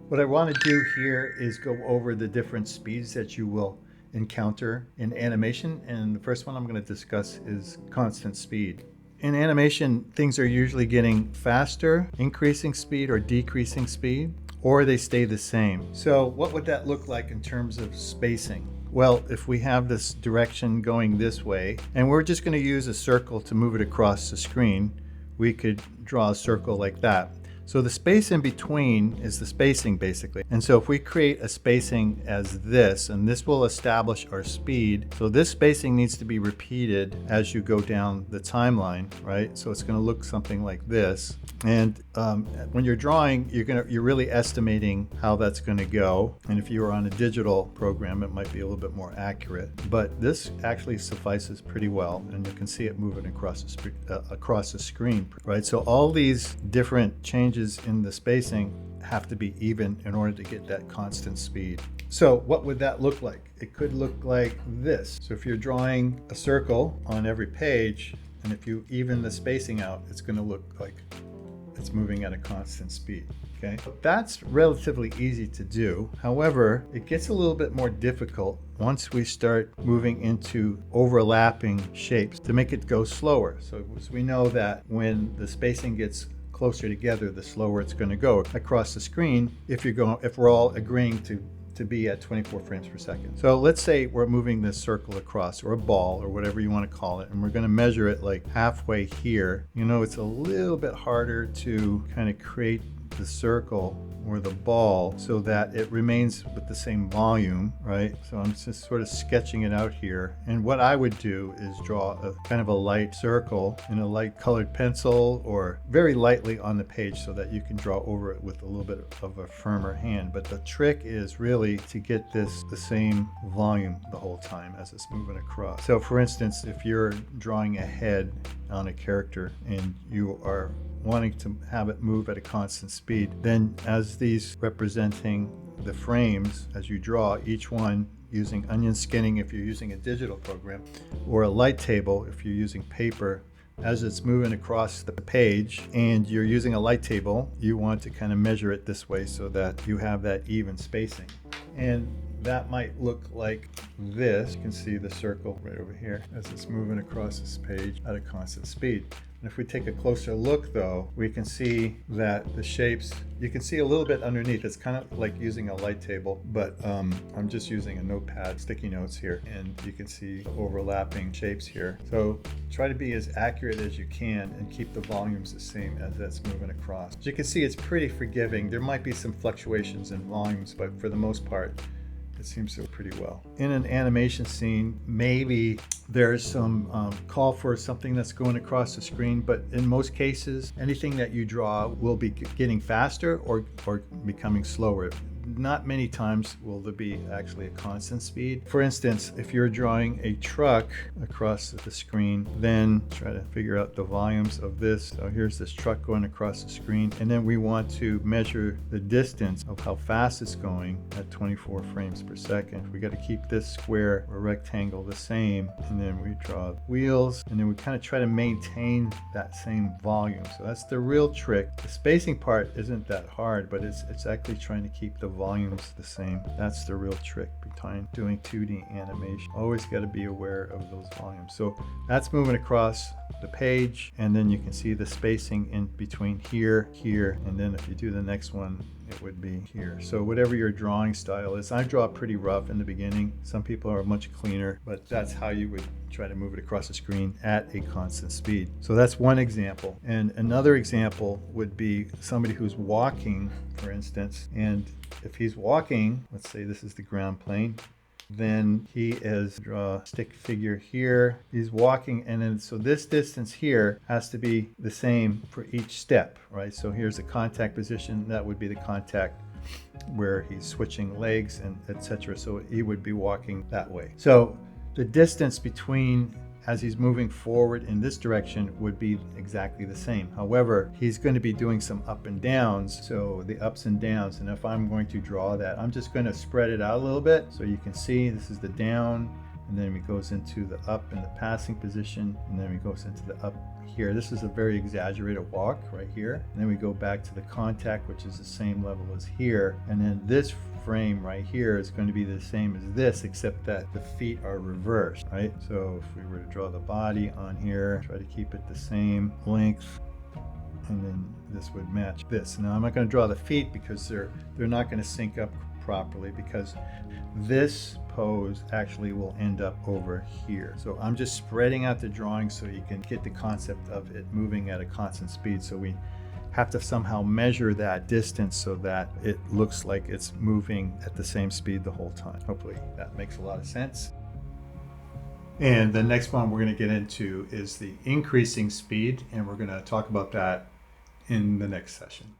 What I want to do here is go over the different speeds that you will encounter in animation, and the first one I'm going to discuss is constant speed. In animation, things are usually getting faster, increasing speed or decreasing speed, or they stay the same. So what would that look like in terms of spacing? Well, if we have this direction going this way, and we're just going to use a circle to move it across the screen, we could draw a circle like that. So the space in between is the spacing, basically. And so if we create a spacing as this, and this will establish our speed. So this spacing needs to be repeated as you go down the timeline, right? So it's going to look something like this. And when you're drawing, you're really estimating how that's going to go. And if you were on a digital program, it might be a little bit more accurate. But this actually suffices pretty well, and you can see it moving across the screen, right? So all these different changes in the spacing have to be even in order to get that constant speed. So what would that look like? It could look like this. So if you're drawing a circle on every page, and if you even the spacing out, it's going to look like it's moving at a constant speed. Okay, that's relatively easy to do. However, it gets a little bit more difficult once we start moving into overlapping shapes to make it go slower. So as we know that when the spacing gets closer together, the slower it's going to go across the screen if we're all agreeing to be at 24 frames per second. So let's say we're moving this circle across, or a ball, or whatever you want to call it, and we're going to measure it like halfway here. You know, it's a little bit harder to kind of create the circle or the ball so that it remains with the same volume, right? So I'm just sort of sketching it out here. And what I would do is draw a kind of a light circle in a light colored pencil or very lightly on the page so that you can draw over it with a little bit of a firmer hand. But the trick is really to get this the same volume the whole time as it's moving across. So for instance, if you're drawing a head on a character and you are wanting to have it move at a constant speed, then as these representing the frames as you draw, each one using onion skinning if you're using a digital program, or a light table if you're using paper, as it's moving across the page and you're using a light table, you want to kind of measure it this way so that you have that even spacing. And that might look like this. You can see the circle right over here as it's moving across this page at a constant speed. And if we take a closer look though, we can see that the shapes, you can see a little bit underneath. It's kind of like using a light table, but I'm just using a notepad, sticky notes here, and you can see overlapping shapes here. So try to be as accurate as you can and keep the volumes the same as that's moving across. As you can see, it's pretty forgiving. There might be some fluctuations in volumes, but for the most part, it seems to go pretty well. In an animation scene, maybe there's some call for something that's going across the screen, but in most cases, anything that you draw will be getting faster or becoming slower. Not many times will there be actually a constant speed. For instance, if you're drawing a truck across the screen, then try to figure out the volumes of this. So here's this truck going across the screen, and then we want to measure the distance of how fast it's going at 24 frames per second. We got to keep this square or rectangle the same, and then we draw wheels, and then we kind of try to maintain that same volume. So that's the real trick. The spacing part isn't that hard, but it's actually trying to keep the volumes the same. That's the real trick behind doing 2D animation. Always got to be aware of those volumes. So that's moving across the page, and then you can see the spacing in between here, and then if you do the next one, it would be here. So whatever your drawing style is, I draw pretty rough in the beginning. Some people are much cleaner, but that's how you would try to move it across the screen at a constant speed. So that's one example. And another example would be somebody who's walking, for instance, and if he's walking, let's say this is the ground plane, then he is draw a stick figure here. He's walking, and then so this distance here has to be the same for each step, right? So here's the contact position. That would be the contact where he's switching legs and etc. So he would be walking that way. So the distance between as he's moving forward in this direction would be exactly the same. However, he's going to be doing some up and downs, so the ups and downs, and if I'm going to draw that, I'm just going to spread it out a little bit so you can see this is the down and then it goes into the up in the passing position, and then it goes into the up here. This is a very exaggerated walk right here. And then we go back to the contact, which is the same level as here. And then this frame right here is going to be the same as this, except that the feet are reversed, right? So if we were to draw the body on here, try to keep it the same length, and then this would match this. Now I'm not going to draw the feet because they're not going to sync up properly, because this pose actually will end up over here. So I'm just spreading out the drawing so you can get the concept of it moving at a constant speed. So we have to somehow measure that distance so that it looks like it's moving at the same speed the whole time. Hopefully that makes a lot of sense. And the next one we're going to get into is the increasing speed, and we're going to talk about that in the next session.